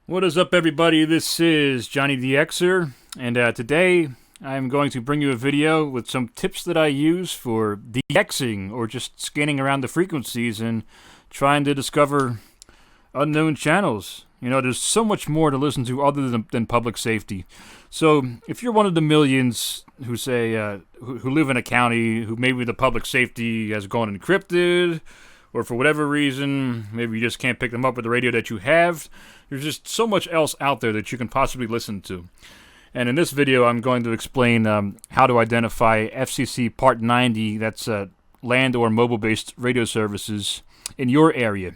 What is up, everybody? This is Johnny the Xer, and today I'm going to bring you a video with some tips that I use for DXing, or just scanning around the frequencies and trying to discover unknown channels. You know, there's so much more to listen to other than public safety. So if you're one of the millions who say who live in a county who maybe the public safety has gone encrypted, or for whatever reason, maybe you just can't pick them up with the radio that you have, there's just so much else out there that you can possibly listen to. And in this video, I'm going to explain how to identify FCC Part 90, that's land or mobile-based radio services, in your area.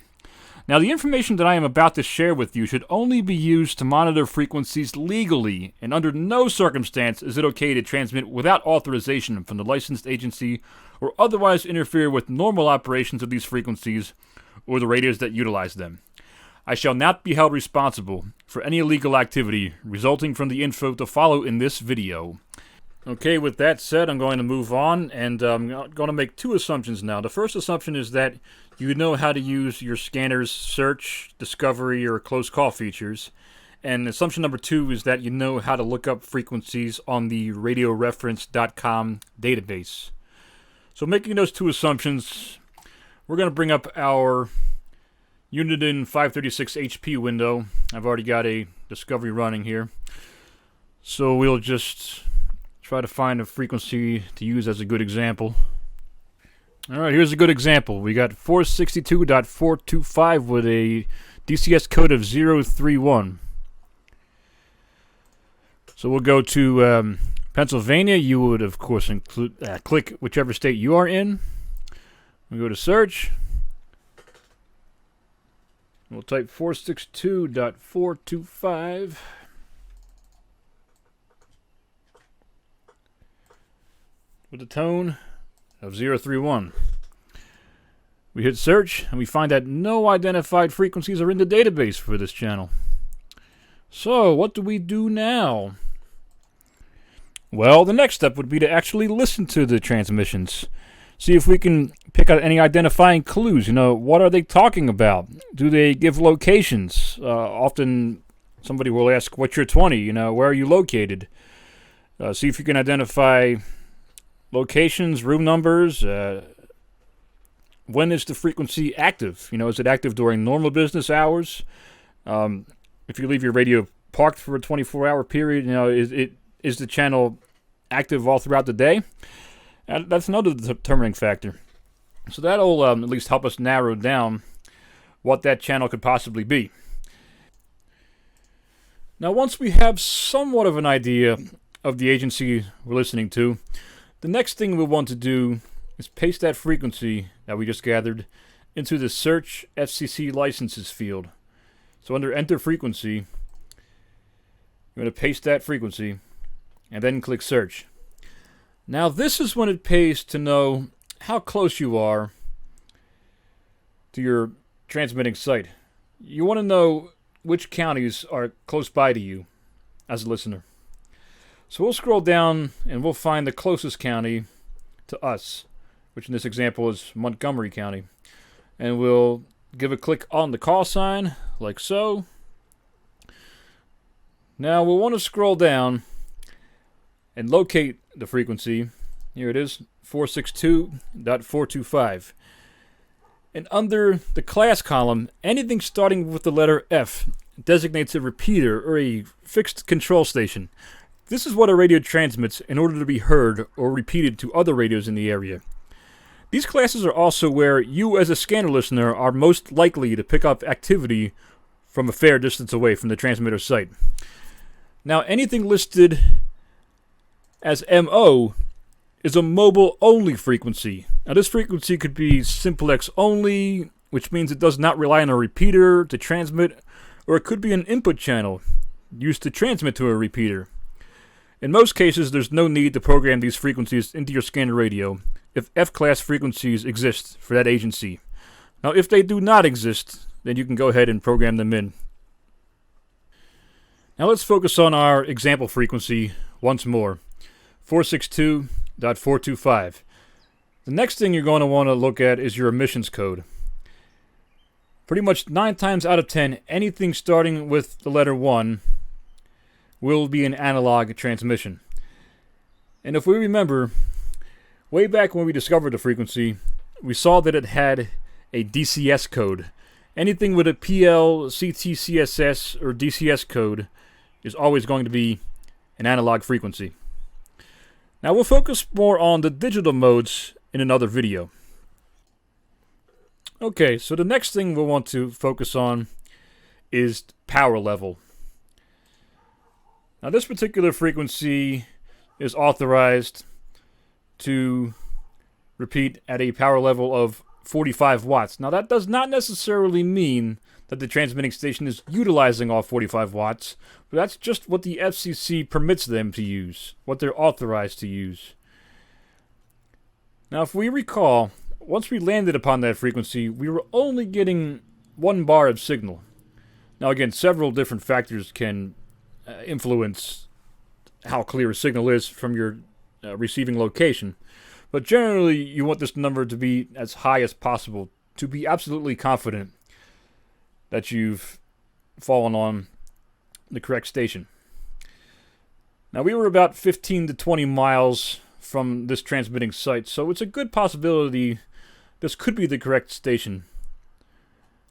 Now, the information that I am about to share with you should only be used to monitor frequencies legally, and under no circumstance is it okay to transmit without authorization from the licensed agency or otherwise interfere with normal operations of these frequencies or the radios that utilize them. I shall not be held responsible for any illegal activity resulting from the info to follow in this video. Okay, with that said, I'm going to move on, and I'm going to make two assumptions now. The first assumption is that you know how to use your scanner's search, discovery, or close call features. And assumption number two is that you know how to look up frequencies on the radioreference.com database. So making those two assumptions, we're going to bring up our Uniden 536 HP window. I've already got a discovery running here. So we'll just try to find a frequency to use as a good example. Alright, here's a good example. We got 462.425 with a DCS code of 031. So we'll go to Pennsylvania. You would, of course, click whichever state you are in. We go to search. We'll type 462.425. With a tone of 031. We hit search, and we find that no identified frequencies are in the database for this channel. So, what do we do now? Well, the next step would be to actually listen to the transmissions. See if we can pick out any identifying clues. You know, what are they talking about? Do they give locations? Often somebody will ask, what's your 20? You know, where are you located? See if you can identify locations, room numbers. When is the frequency active? You know, is it active during normal business hours? If you leave your radio parked for a 24-hour period, you know, is the channel active all throughout the day? That's another determining factor. So that'll at least help us narrow down what that channel could possibly be. Now, once we have somewhat of an idea of the agency we're listening to, the next thing we'll want to do is paste that frequency that we just gathered into the Search FCC Licenses field. So under Enter Frequency, you're going to paste that frequency and then click Search. Now this is when it pays to know how close you are to your transmitting site. You want to know which counties are close by to you as a listener. So we'll scroll down and we'll find the closest county to us, which in this example is Montgomery County. And we'll give a click on the call sign, like so. Now we'll want to scroll down and locate the frequency. Here it is, 462.425. And under the class column, anything starting with the letter F designates a repeater or a fixed control station. This is what a radio transmits in order to be heard or repeated to other radios in the area. These classes are also where you as a scanner listener are most likely to pick up activity from a fair distance away from the transmitter site. Now, anything listed as MO is a mobile-only frequency. Now, this frequency could be simplex only, which means it does not rely on a repeater to transmit, or it could be an input channel used to transmit to a repeater. In most cases, there's no need to program these frequencies into your scanner radio if F-class frequencies exist for that agency. Now, if they do not exist, then you can go ahead and program them in. Now let's focus on our example frequency once more, 462.425. The next thing you're going to want to look at is your emissions code. Pretty much 9 times out of 10, anything starting with the letter 1 will be an analog transmission. And if we remember, way back when we discovered the frequency, we saw that it had a DCS code. Anything with a PL, CTCSS, or DCS code is always going to be an analog frequency. Now we'll focus more on the digital modes in another video. Okay, so the next thing we'll want to focus on is power level. Now this particular frequency is authorized to repeat at a power level of 45 watts. Now that does not necessarily mean that the transmitting station is utilizing all 45 watts, but that's just what the FCC permits them to use, what they're authorized to use. Now if we recall, once we landed upon that frequency, we were only getting 1 bar of signal. Now again, several different factors can influence how clear a signal is from your receiving location. But generally, you want this number to be as high as possible to be absolutely confident that you've fallen on the correct station. Now we were about 15 to 20 miles from this transmitting site, so it's a good possibility this could be the correct station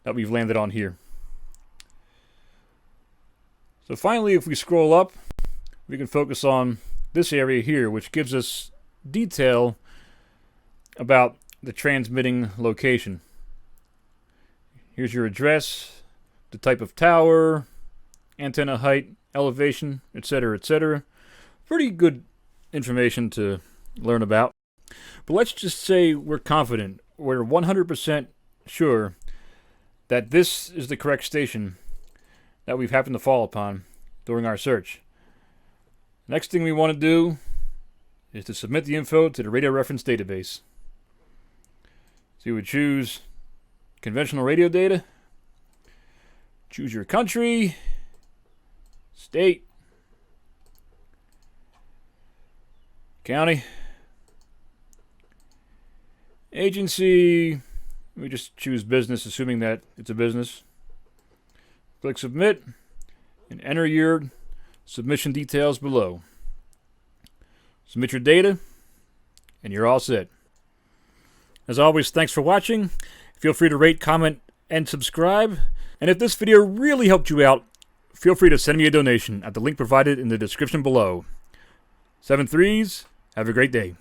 that we've landed on here. So finally, if we scroll up, we can focus on this area here, which gives us detail about the transmitting location. Here's your address, the type of tower, antenna height, elevation, etc., etc. Pretty good information to learn about. But let's just say we're confident, we're 100% sure that this is the correct station that we've happened to fall upon during our search. Next thing we want to do is to submit the info to the radio reference database. So you would choose conventional radio data, choose your country, state, county, agency. We just choose business, assuming that it's a business. Click submit and enter your submission details below. Submit your data and you're all set. As always, thanks for watching. Feel free to rate, comment, and subscribe. And if this video really helped you out, feel free to send me a donation at the link provided in the description below. 7 threes, have a great day.